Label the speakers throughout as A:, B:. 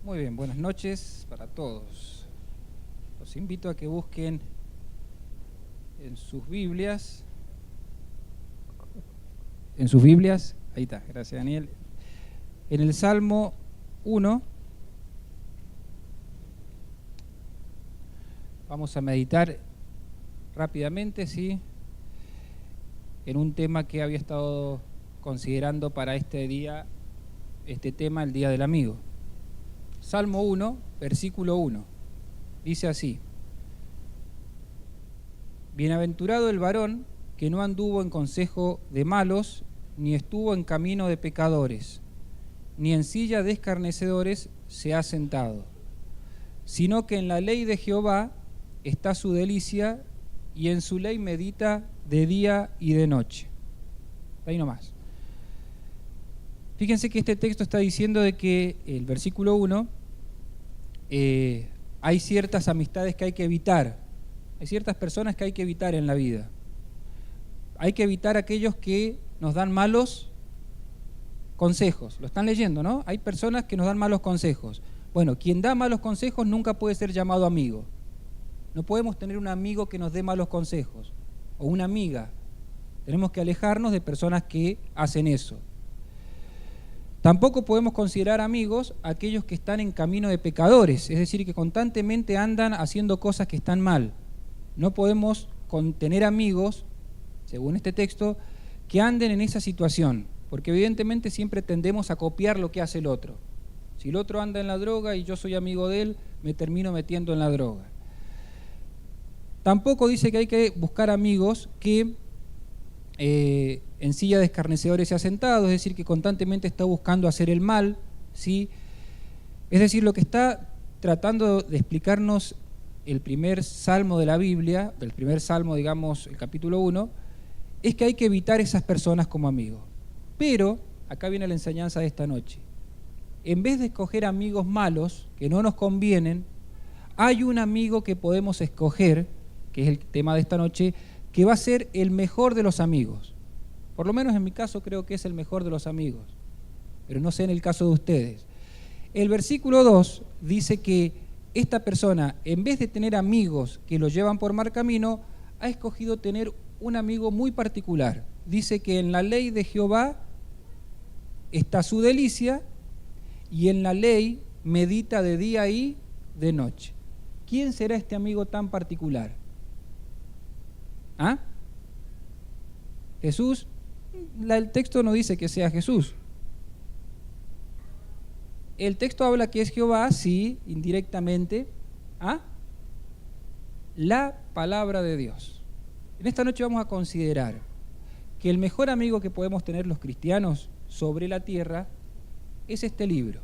A: Muy bien, buenas noches para todos. Los invito a que busquen en sus Biblias, ahí está, gracias Daniel, en el Salmo 1, vamos a meditar rápidamente, ¿sí?, en un tema que había estado considerando para este día, este tema, el Día del Amigo. Salmo 1, versículo 1, dice así: Bienaventurado el varón que no anduvo en consejo de malos, ni estuvo en camino de pecadores, ni en silla de escarnecedores se ha sentado, sino que en la ley de Jehová está su delicia, y en su ley medita de día y de noche. Ahí nomás. Fíjense que este texto está diciendo de que el versículo 1, hay ciertas amistades que hay que evitar, hay ciertas personas que hay que evitar en la vida. Hay que evitar aquellos que nos dan malos consejos. Lo están leyendo, ¿no? Hay personas que nos dan malos consejos. Bueno, quien da malos consejos nunca puede ser llamado amigo. No podemos tener un amigo que nos dé malos consejos, o una amiga. Tenemos que alejarnos de personas que hacen eso. Tampoco podemos considerar amigos a aquellos que están en camino de pecadores, es decir, que constantemente andan haciendo cosas que están mal. No podemos tener amigos, según este texto, que anden en esa situación, porque evidentemente siempre tendemos a copiar lo que hace el otro. Si el otro anda en la droga y yo soy amigo de él, me termino metiendo en la droga. Tampoco dice que hay que buscar amigos que en silla de escarnecedores se ha sentado, es decir, que constantemente está buscando hacer el mal, ¿sí? Es decir, lo que está tratando de explicarnos el primer salmo de la Biblia, el primer salmo, digamos, el capítulo 1, es que hay que evitar esas personas como amigos. Pero, acá viene la enseñanza de esta noche, en vez de escoger amigos malos que no nos convienen, hay un amigo que podemos escoger, que es el tema de esta noche, que va a ser el mejor de los amigos. Por lo menos en mi caso creo que es el mejor de los amigos, pero no sé en el caso de ustedes. El versículo 2 dice que esta persona, en vez de tener amigos que lo llevan por mal camino, ha escogido tener un amigo muy particular. Dice que en la ley de Jehová está su delicia, y en la ley medita de día y de noche. ¿Quién será este amigo tan particular? ¿Ah? ¿Jesús? El texto no dice que sea Jesús. El texto habla que es Jehová, sí, indirectamente. ¿Ah? La palabra de Dios. En esta noche vamos a considerar que el mejor amigo que podemos tener los cristianos sobre la tierra es este libro,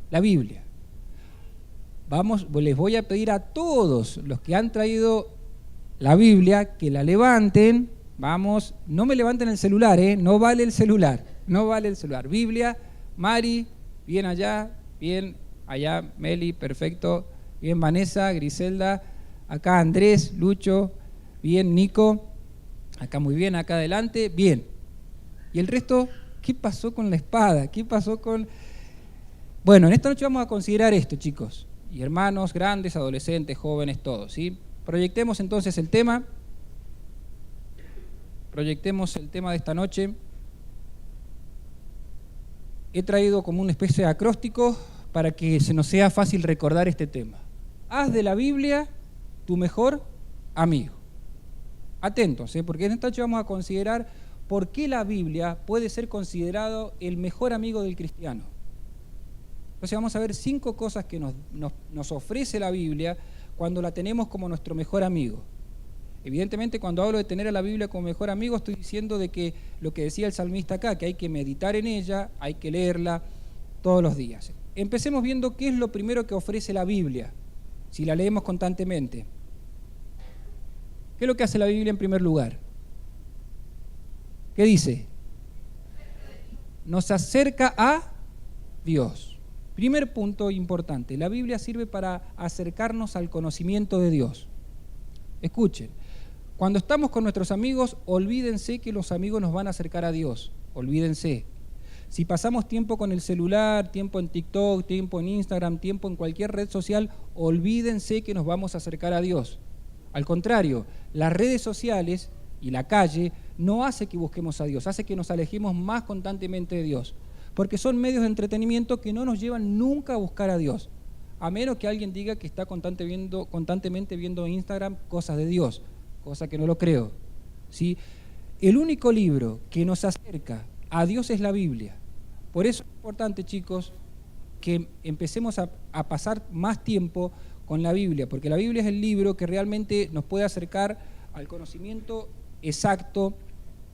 A: la Biblia. Les voy a pedir a todos los que han traído la Biblia que la levanten. Vamos, no me levanten el celular, no vale el celular, no vale el celular. Biblia, Mari, bien allá, bien allá, Meli, perfecto, bien Vanessa, Griselda, acá Andrés, Lucho, bien Nico, acá muy bien, acá adelante, bien. Y el resto, ¿qué pasó con la espada? ¿Qué pasó con...? Bueno, en esta noche vamos a considerar esto, chicos, y hermanos, grandes, adolescentes, jóvenes, todos, ¿sí? Proyectemos entonces el tema. Proyectemos el tema de esta noche. He traído como una especie de acróstico para que se nos sea fácil recordar este tema. Haz de la Biblia tu mejor amigo. Atentos, porque en esta noche vamos a considerar por qué la Biblia puede ser considerado el mejor amigo del cristiano. Entonces vamos a ver 5 cosas que nos ofrece la Biblia cuando la tenemos como nuestro mejor amigo. Evidentemente, cuando hablo de tener a la Biblia como mejor amigo, estoy diciendo de que lo que decía el salmista acá, que hay que meditar en ella, hay que leerla todos los días. Empecemos viendo qué es lo primero que ofrece la Biblia, si la leemos constantemente. ¿Qué es lo que hace la Biblia en primer lugar? ¿Qué dice? Nos acerca a Dios. Primer punto importante, la Biblia sirve para acercarnos al conocimiento de Dios. Escuchen, cuando estamos con nuestros amigos, olvídense que los amigos nos van a acercar a Dios, olvídense. Si pasamos tiempo con el celular, tiempo en TikTok, tiempo en Instagram, tiempo en cualquier red social, olvídense que nos vamos a acercar a Dios. Al contrario, las redes sociales y la calle no hace que busquemos a Dios, hace que nos alejemos más constantemente de Dios, porque son medios de entretenimiento que no nos llevan nunca a buscar a Dios, a menos que alguien diga que está constantemente viendo en Instagram cosas de Dios, cosa que no lo creo, ¿sí? El único libro que nos acerca a Dios es la Biblia. Por eso es importante, chicos, que empecemos a pasar más tiempo con la Biblia, porque la Biblia es el libro que realmente nos puede acercar al conocimiento exacto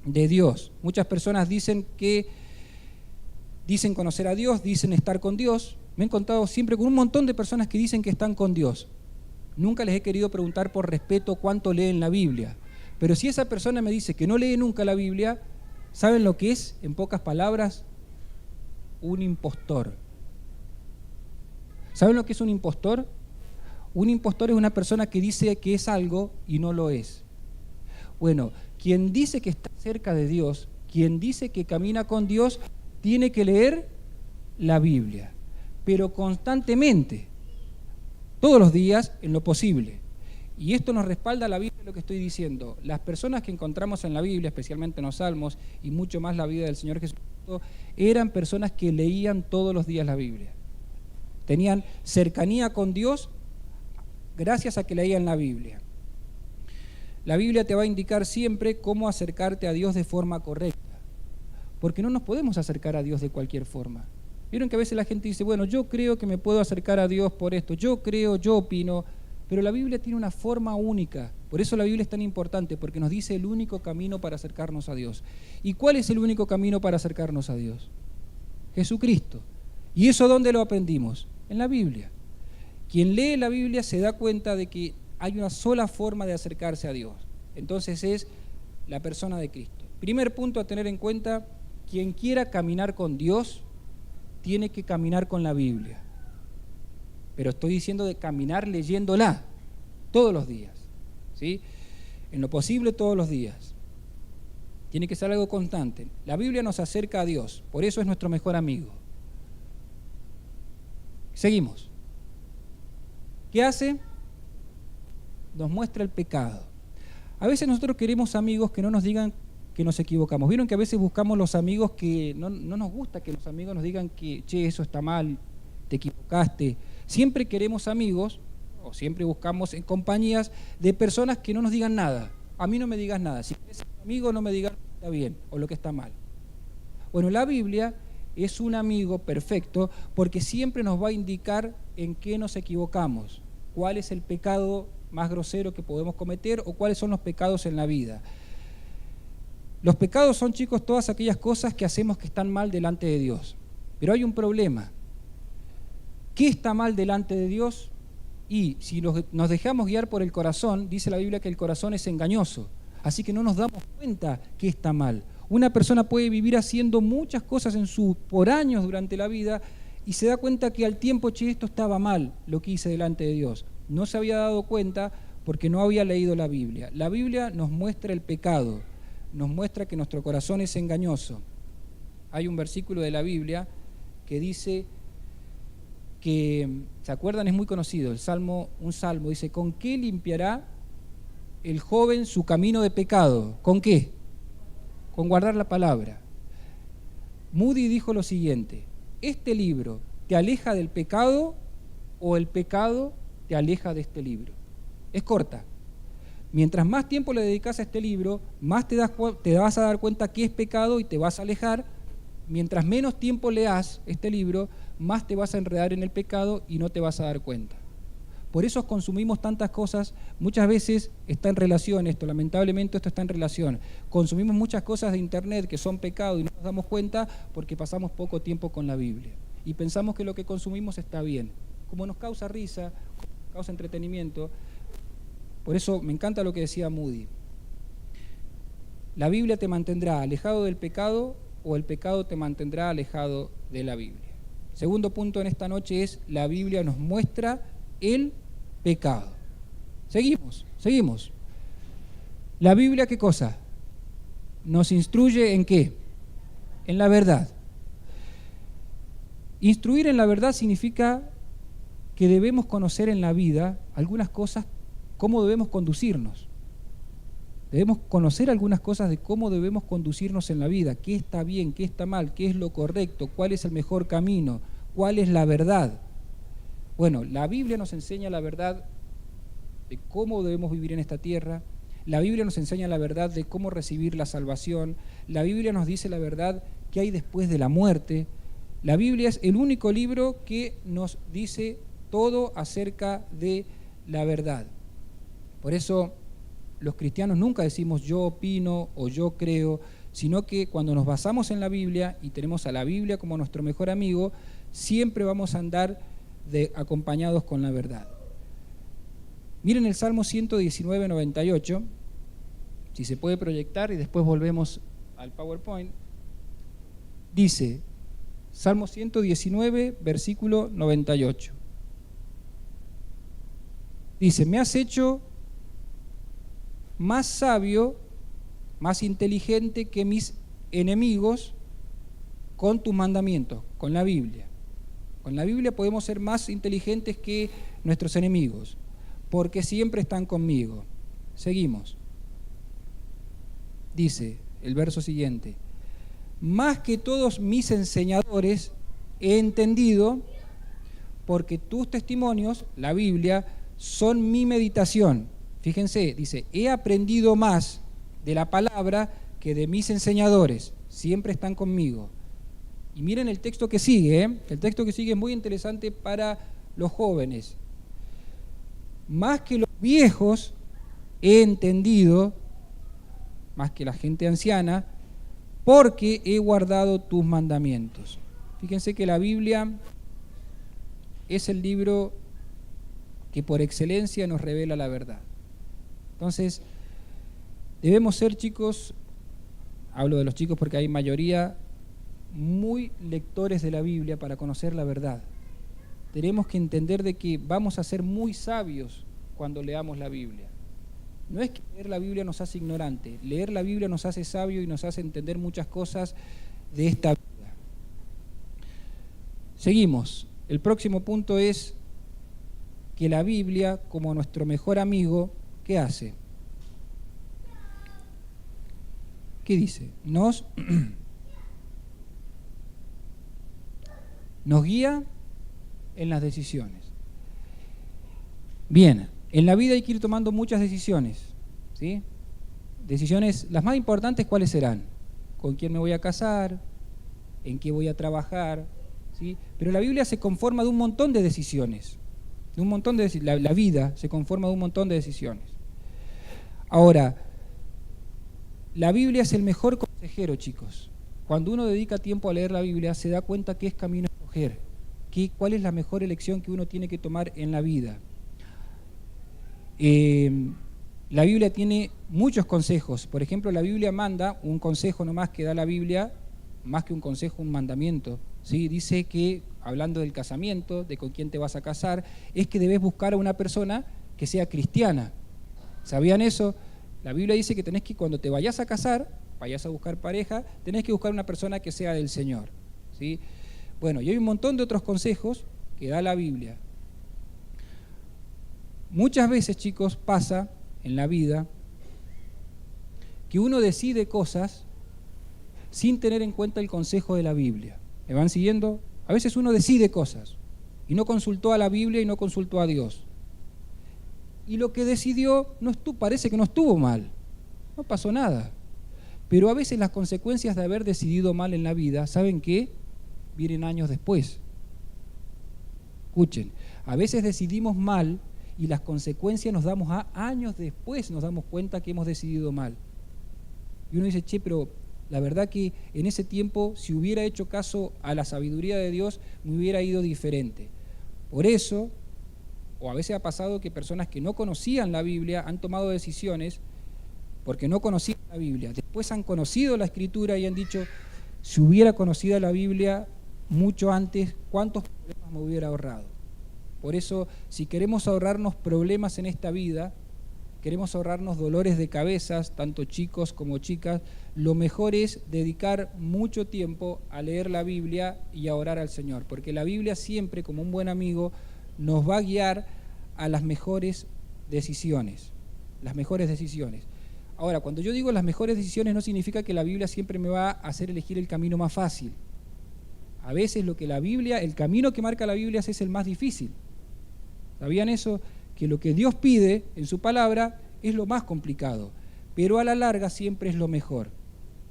A: de Dios. Muchas personas dicen conocer a Dios, dicen estar con Dios. Me he encontrado siempre con un montón de personas que dicen que están con Dios. Nunca les he querido preguntar por respeto cuánto leen la Biblia. Pero si esa persona me dice que no lee nunca la Biblia, ¿saben lo que es, en pocas palabras? Un impostor. ¿Saben lo que es un impostor? Un impostor es una persona que dice que es algo y no lo es. Bueno, quien dice que está cerca de Dios, quien dice que camina con Dios, tiene que leer la Biblia, pero constantemente, todos los días, en lo posible. Y esto nos respalda la Biblia, lo que estoy diciendo. Las personas que encontramos en la Biblia, especialmente en los Salmos, y mucho más la vida del Señor Jesucristo, eran personas que leían todos los días la Biblia. Tenían cercanía con Dios gracias a que leían la Biblia. La Biblia te va a indicar siempre cómo acercarte a Dios de forma correcta, porque no nos podemos acercar a Dios de cualquier forma. Vieron que a veces la gente dice, bueno, yo creo que me puedo acercar a Dios por esto, yo creo, yo opino, pero la Biblia tiene una forma única. Por eso la Biblia es tan importante, porque nos dice el único camino para acercarnos a Dios. ¿Y cuál es el único camino para acercarnos a Dios? Jesucristo. ¿Y eso dónde lo aprendimos? En la Biblia. Quien lee la Biblia se da cuenta de que hay una sola forma de acercarse a Dios. Entonces es la persona de Cristo. Primer punto a tener en cuenta, quien quiera caminar con Dios, tiene que caminar con la Biblia. Pero estoy diciendo de caminar leyéndola todos los días, ¿sí? En lo posible todos los días. Tiene que ser algo constante. La Biblia nos acerca a Dios, por eso es nuestro mejor amigo. Seguimos. ¿Qué hace? Nos muestra el pecado. A veces nosotros queremos amigos que no nos digan que nos equivocamos. ¿Vieron que a veces buscamos los amigos que no nos gusta que los amigos nos digan que, che, eso está mal, te equivocaste? Siempre queremos amigos, o siempre buscamos en compañías de personas que no nos digan nada. A mí no me digas nada. Si eres amigo, no me digas lo que está bien o lo que está mal. Bueno, la Biblia es un amigo perfecto porque siempre nos va a indicar en qué nos equivocamos, cuál es el pecado más grosero que podemos cometer o cuáles son los pecados en la vida. Los pecados son, chicos, todas aquellas cosas que hacemos que están mal delante de Dios. Pero hay un problema. ¿Qué está mal delante de Dios? Y si nos dejamos guiar por el corazón, dice la Biblia que el corazón es engañoso. Así que no nos damos cuenta que está mal. Una persona puede vivir haciendo muchas cosas por años durante la vida y se da cuenta que al tiempo, che, esto estaba mal, lo que hice delante de Dios. No se había dado cuenta porque no había leído la Biblia. La Biblia nos muestra el pecado, nos muestra que nuestro corazón es engañoso. Hay un versículo de la Biblia que dice que, ¿se acuerdan? Es muy conocido, un salmo dice, ¿con qué limpiará el joven su camino de pecado? ¿Con qué? Con guardar la palabra. Moody dijo lo siguiente, ¿este libro te aleja del pecado o el pecado te aleja de este libro? Es corta. Mientras más tiempo le dedicas a este libro, más te vas a dar cuenta que es pecado y te vas a alejar. Mientras menos tiempo leas este libro, más te vas a enredar en el pecado y no te vas a dar cuenta. Por eso consumimos tantas cosas, muchas veces está en relación esto, lamentablemente esto está en relación. Consumimos muchas cosas de internet que son pecado y no nos damos cuenta porque pasamos poco tiempo con la Biblia. Y pensamos que lo que consumimos está bien. Como nos causa risa, nos causa entretenimiento. Por eso me encanta lo que decía Moody. La Biblia te mantendrá alejado del pecado o el pecado te mantendrá alejado de la Biblia. Segundo punto en esta noche es, la Biblia nos muestra el pecado. Seguimos. La Biblia, ¿qué cosa? Nos instruye en qué? En la verdad. Instruir en la verdad significa que debemos conocer en la vida algunas cosas, cómo debemos conducirnos. Debemos conocer algunas cosas de cómo debemos conducirnos en la vida, qué está bien, qué está mal, qué es lo correcto, cuál es el mejor camino, cuál es la verdad. Bueno, la Biblia nos enseña la verdad de cómo debemos vivir en esta tierra. La Biblia nos enseña la verdad de cómo recibir la salvación. La Biblia nos dice la verdad que hay después de la muerte. La Biblia es el único libro que nos dice todo acerca de la verdad. Por eso los cristianos nunca decimos yo opino o yo creo, sino que cuando nos basamos en la Biblia y tenemos a la Biblia como nuestro mejor amigo, siempre vamos a andar acompañados con la verdad. Miren el Salmo 119, 98, si se puede proyectar y después volvemos al PowerPoint. Dice, Salmo 119, versículo 98. Dice, me has hecho más sabio, más inteligente que mis enemigos con tus mandamientos, con la Biblia. Con la Biblia podemos ser más inteligentes que nuestros enemigos, porque siempre están conmigo. Seguimos. Dice el verso siguiente, más que todos mis enseñadores he entendido, porque tus testimonios, la Biblia, son mi meditación. Fíjense, dice, he aprendido más de la palabra que de mis enseñadores, siempre están conmigo. Y miren el texto que sigue, el texto que sigue es muy interesante para los jóvenes. Más que los viejos he entendido, más que la gente anciana, porque he guardado tus mandamientos. Fíjense que la Biblia es el libro que por excelencia nos revela la verdad. Entonces, debemos ser, chicos, hablo de los chicos porque hay mayoría, muy lectores de la Biblia para conocer la verdad. Tenemos que entender de que vamos a ser muy sabios cuando leamos la Biblia. No es que leer la Biblia nos hace ignorante, leer la Biblia nos hace sabio y nos hace entender muchas cosas de esta vida. Seguimos. El próximo punto es que la Biblia, como nuestro mejor amigo, ¿qué hace? ¿Qué dice? Nos guía en las decisiones. Bien, en la vida hay que ir tomando muchas decisiones, ¿sí? Decisiones, las más importantes, ¿cuáles serán? ¿Con quién me voy a casar? ¿En qué voy a trabajar? ¿Sí? Pero la Biblia se conforma de un montón de decisiones. La vida se conforma de un montón de decisiones. Ahora, la Biblia es el mejor consejero, chicos. Cuando uno dedica tiempo a leer la Biblia, se da cuenta qué es camino a escoger, cuál es la mejor elección que uno tiene que tomar en la vida. La Biblia tiene muchos consejos. Por ejemplo, la Biblia manda un consejo nomás que da la Biblia, más que un consejo, un mandamiento. ¿Sí? Dice que, hablando del casamiento, de con quién te vas a casar, es que debes buscar a una persona que sea cristiana. ¿Sabían eso? La Biblia dice que tenés que, cuando te vayas a casar, vayas a buscar pareja, tenés que buscar una persona que sea del Señor. ¿Sí? Bueno, y hay un montón de otros consejos que da la Biblia. Muchas veces, chicos, pasa en la vida que uno decide cosas sin tener en cuenta el consejo de la Biblia. ¿Me van siguiendo? A veces uno decide cosas y no consultó a la Biblia y no consultó a Dios. Y lo que decidió parece que no estuvo mal, no pasó nada. Pero a veces las consecuencias de haber decidido mal en la vida, ¿saben qué? Vienen años después. Escuchen, a veces decidimos mal y las consecuencias años después nos damos cuenta que hemos decidido mal. Y uno dice, pero la verdad que en ese tiempo, si hubiera hecho caso a la sabiduría de Dios, me hubiera ido diferente. Por eso, o a veces ha pasado que personas que no conocían la Biblia han tomado decisiones porque no conocían la Biblia. Después han conocido la Escritura y han dicho, si hubiera conocido la Biblia mucho antes, ¿cuántos problemas me hubiera ahorrado? Por eso, si queremos ahorrarnos problemas en esta vida, queremos ahorrarnos dolores de cabezas, tanto chicos como chicas, lo mejor es dedicar mucho tiempo a leer la Biblia y a orar al Señor, porque la Biblia siempre, como un buen amigo, nos va a guiar a las mejores decisiones, Ahora, cuando yo digo las mejores decisiones, no significa que la Biblia siempre me va a hacer elegir el camino más fácil. A veces el camino que marca la Biblia es el más difícil. ¿Sabían eso? Que lo que Dios pide en su palabra es lo más complicado, pero a la larga siempre es lo mejor.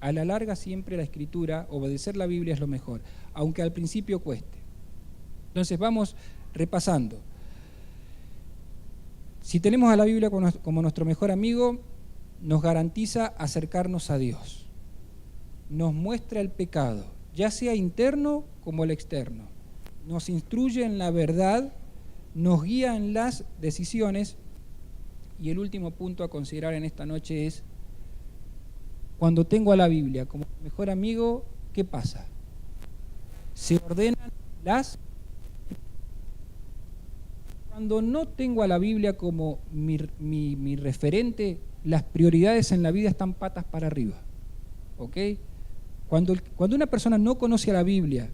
A: A la larga siempre la Escritura, obedecer la Biblia es lo mejor, aunque al principio cueste. Entonces vamos repasando. Si tenemos a la Biblia como nuestro mejor amigo, nos garantiza acercarnos a Dios. Nos muestra el pecado, ya sea interno como el externo. Nos instruye en la verdad, nos guía en las decisiones. Y el último punto a considerar en esta noche es, cuando tengo a la Biblia como mejor amigo, ¿qué pasa? Se ordenan las... Cuando no tengo a la Biblia como mi referente, las prioridades en la vida están patas para arriba. ¿Ok? Cuando una persona no conoce a la Biblia,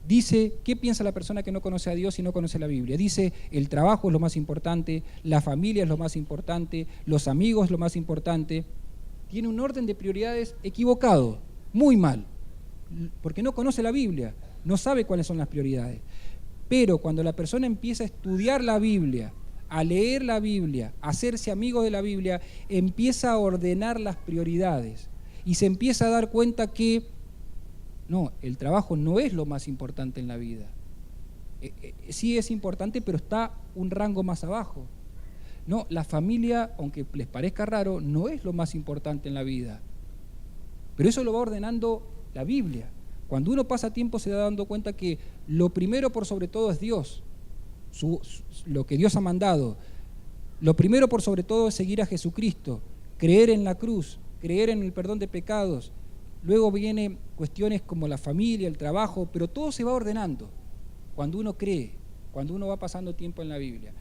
A: dice, ¿qué piensa la persona que no conoce a Dios y no conoce la Biblia? Dice, el trabajo es lo más importante, la familia es lo más importante, los amigos es lo más importante. Tiene un orden de prioridades equivocado, muy mal, porque no conoce la Biblia, no sabe cuáles son las prioridades. Pero cuando la persona empieza a estudiar la Biblia, a leer la Biblia, a hacerse amigo de la Biblia, empieza a ordenar las prioridades y se empieza a dar cuenta que no, el trabajo no es lo más importante en la vida. Sí es importante, pero está un rango más abajo. No, la familia, aunque les parezca raro, no es lo más importante en la vida. Pero eso lo va ordenando la Biblia. Cuando uno pasa tiempo se da dando cuenta que lo primero por sobre todo es Dios, lo que Dios ha mandado. Lo primero por sobre todo es seguir a Jesucristo, creer en la cruz, creer en el perdón de pecados. Luego vienen cuestiones como la familia, el trabajo, pero todo se va ordenando cuando uno cree, cuando uno va pasando tiempo en la Biblia.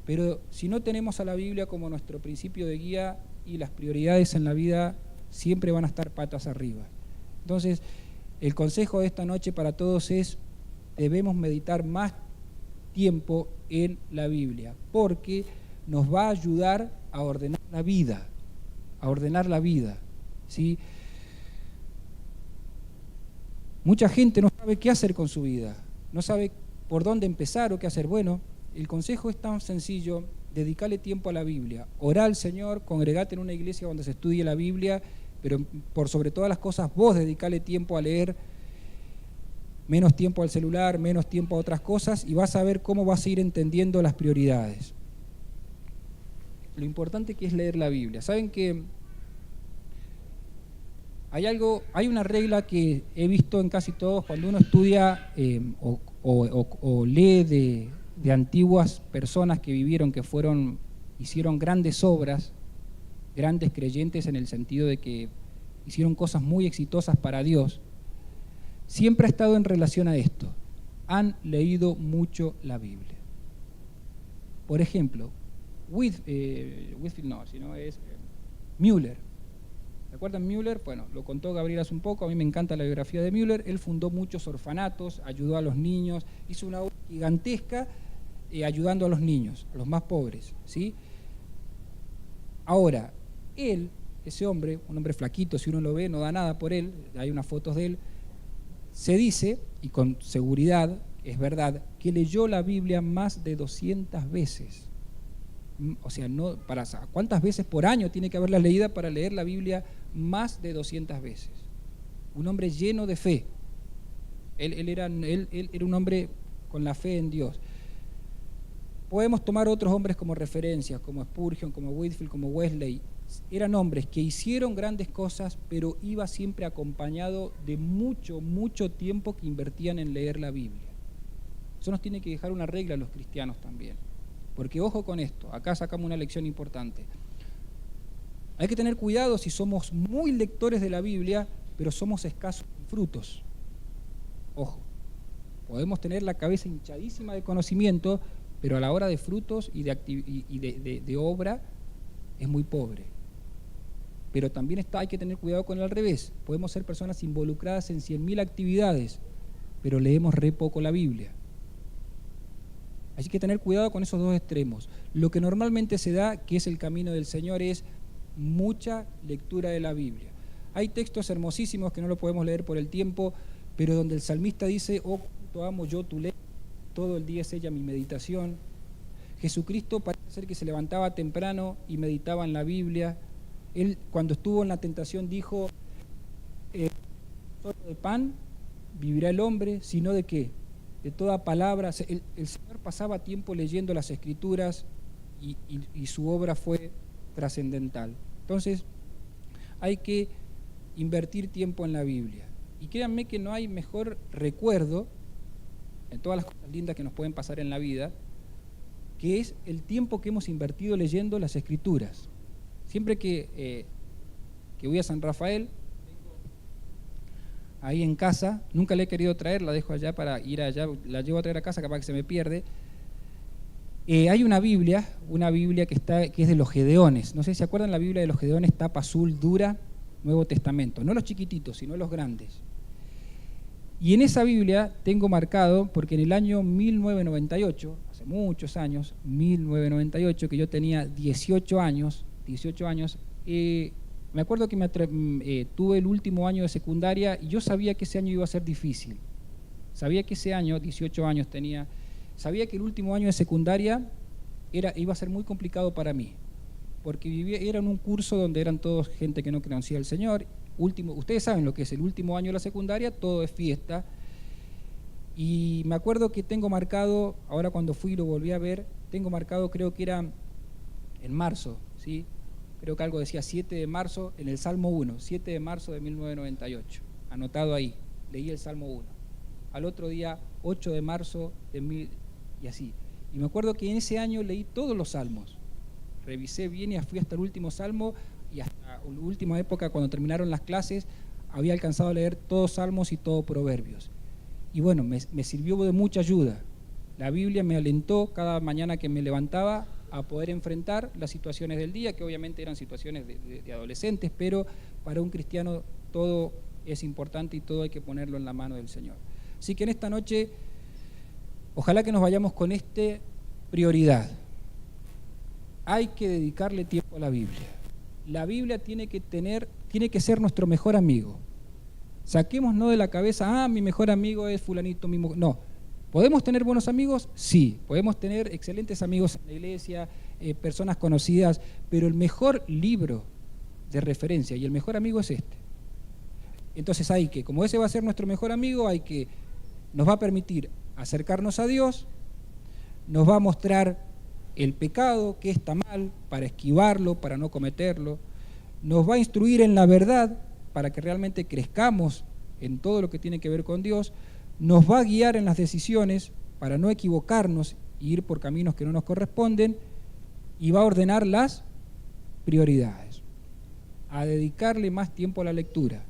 A: Pero si no tenemos a la Biblia como nuestro principio de guía, y las prioridades en la vida siempre van a estar patas arriba. Entonces, el consejo de esta noche para todos es, debemos meditar más tiempo en la Biblia, porque nos va a ayudar a ordenar la vida, ¿sí? Mucha gente no sabe qué hacer con su vida, no sabe por dónde empezar o qué hacer. Bueno, el consejo es tan sencillo: dedicarle tiempo a la Biblia, orar al Señor, congregate en una iglesia donde se estudie la Biblia, pero por sobre todas las cosas vos dedicarle tiempo a leer, menos tiempo al celular, menos tiempo a otras cosas, y vas a ver cómo vas a ir entendiendo las prioridades. Lo importante que es leer la Biblia. Saben que hay una regla que he visto en casi todos, cuando uno estudia o lee de antiguas personas que vivieron, hicieron grandes obras, grandes creyentes en el sentido de que hicieron cosas muy exitosas para Dios, siempre ha estado en relación a esto: han leído mucho la Biblia. Por ejemplo, Müller. ¿Recuerdan Müller? Bueno, lo contó Gabriel hace un poco, a mí me encanta la biografía de Müller. Él fundó muchos orfanatos, ayudó a los niños, hizo una obra gigantesca ayudando a los niños, a los más pobres, ¿sí? Ahora, ese hombre, un hombre flaquito, si uno lo ve, no da nada por él, hay unas fotos de él, se dice, y con seguridad es verdad, que leyó la Biblia más de 200 veces. O sea, ¿cuántas veces por año tiene que haberla leída para leer la Biblia más de 200 veces? Un hombre lleno de fe. Él era un hombre con la fe en Dios. Podemos tomar otros hombres como referencias, como Spurgeon, como Whitefield, como Wesley. Eran hombres que hicieron grandes cosas, pero iba siempre acompañado de mucho, mucho tiempo que invertían en leer la Biblia. Eso nos tiene que dejar una regla a los cristianos también. Porque ojo con esto, acá sacamos una lección importante. Hay que tener cuidado si somos muy lectores de la Biblia, pero somos escasos en frutos. Ojo, podemos tener la cabeza hinchadísima de conocimiento, pero a la hora de frutos y de obra es muy pobre. Pero también hay que tener cuidado con el al revés. Podemos ser personas involucradas en 100.000 actividades, pero leemos re poco la Biblia. Hay que tener cuidado con esos dos extremos. Lo que normalmente se da, que es el camino del Señor, es mucha lectura de la Biblia. Hay textos hermosísimos que no lo podemos leer por el tiempo, pero donde el salmista dice: oh, cuánto amo yo tu ley, todo el día es ella mi meditación. Jesucristo parece ser que se levantaba temprano y meditaba en la Biblia. Él, cuando estuvo en la tentación, dijo: solo de pan vivirá el hombre, sino de ¿qué? De toda palabra. El Señor pasaba tiempo leyendo las Escrituras y su obra fue trascendental. Entonces, hay que invertir tiempo en la Biblia. Y créanme que no hay mejor recuerdo en todas las cosas lindas que nos pueden pasar en la vida, que es el tiempo que hemos invertido leyendo las Escrituras. Siempre que voy a San Rafael, ahí en casa, nunca la he querido traer, la dejo allá para ir allá, la llevo a traer a casa, capaz que se me pierde. Hay una Biblia que es de los Gedeones. No sé si se acuerdan, la Biblia de los Gedeones, tapa azul dura, Nuevo Testamento. No los chiquititos, sino los grandes. Y en esa Biblia tengo marcado, porque en el año 1998, hace muchos años, 1998, que yo tenía 18 años, me acuerdo que tuve el último año de secundaria y yo sabía que ese año iba a ser difícil. Sabía que ese año, 18 años tenía, sabía que el último año de secundaria iba a ser muy complicado para mí, porque era en un curso donde eran todos gente que no conocía al Señor. Ustedes saben lo que es el último año de la secundaria, todo es fiesta. Y me acuerdo que tengo marcado, ahora cuando fui y lo volví a ver, tengo marcado, creo que era en marzo, ¿sí? Creo que algo decía 7 de marzo, en el Salmo 1, 7 de marzo de 1998, anotado ahí, leí el Salmo 1. Al otro día, 8 de marzo y así. Y me acuerdo que en ese año leí todos los salmos, revisé bien y fui hasta el último salmo, y hasta la última época, cuando terminaron las clases, había alcanzado a leer todos salmos y todos proverbios. Y bueno, me sirvió de mucha ayuda. La Biblia me alentó cada mañana que me levantaba a poder enfrentar las situaciones del día, que obviamente eran situaciones de adolescentes, pero para un cristiano todo es importante y todo hay que ponerlo en la mano del Señor. Así que en esta noche, ojalá que nos vayamos con esta prioridad. Hay que dedicarle tiempo a la Biblia. La Biblia tiene que ser nuestro mejor amigo. Saquémonos de la cabeza: mi mejor amigo es fulanito mismo. No. ¿Podemos tener buenos amigos? Sí. Podemos tener excelentes amigos en la iglesia, personas conocidas, pero el mejor libro de referencia y el mejor amigo es este. Entonces como ese va a ser nuestro mejor amigo, nos va a permitir acercarnos a Dios, nos va a mostrar el pecado, que está mal, para esquivarlo, para no cometerlo, nos va a instruir en la verdad para que realmente crezcamos en todo lo que tiene que ver con Dios, nos va a guiar en las decisiones para no equivocarnos e ir por caminos que no nos corresponden, y va a ordenar las prioridades, a dedicarle más tiempo a la lectura.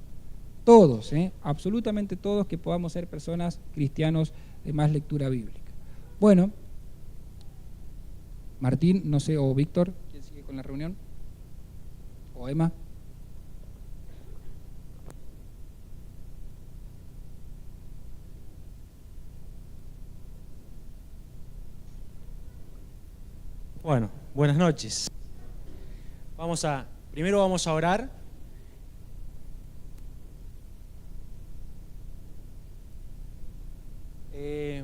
A: Todos, absolutamente todos, que podamos ser personas cristianos de más lectura bíblica. Bueno, Martín, no sé, o Víctor, ¿quién sigue con la reunión? ¿O Emma?
B: Bueno, buenas noches. Primero vamos a orar.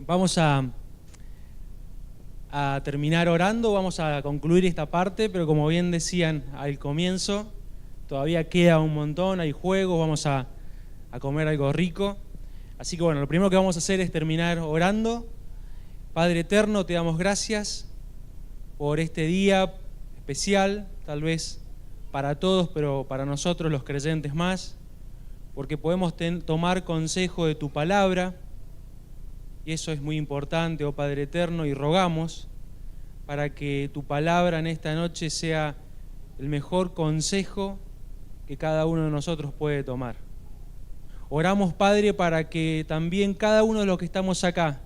B: Vamos a terminar orando, vamos a concluir esta parte, pero como bien decían al comienzo, todavía queda un montón, hay juegos, vamos a comer algo rico. Así que bueno, lo primero que vamos a hacer es terminar orando. Padre eterno, te damos gracias por este día especial, tal vez para todos, pero para nosotros los creyentes más, porque podemos tomar consejo de tu palabra, y eso es muy importante, oh Padre eterno, y rogamos para que tu palabra en esta noche sea el mejor consejo que cada uno de nosotros puede tomar. Oramos, Padre, para que también cada uno de los que estamos acá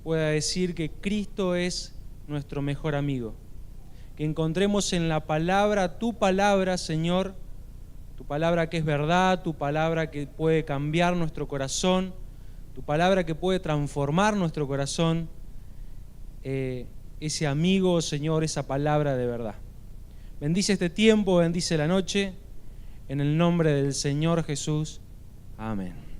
B: pueda decir que Cristo es nuestro mejor amigo, que encontremos en la palabra, tu palabra, Señor, tu palabra que es verdad, tu palabra que puede cambiar nuestro corazón, tu palabra que puede transformar nuestro corazón, ese amigo, Señor, esa palabra de verdad. Bendice este tiempo, bendice la noche, en el nombre del Señor Jesús. Amén.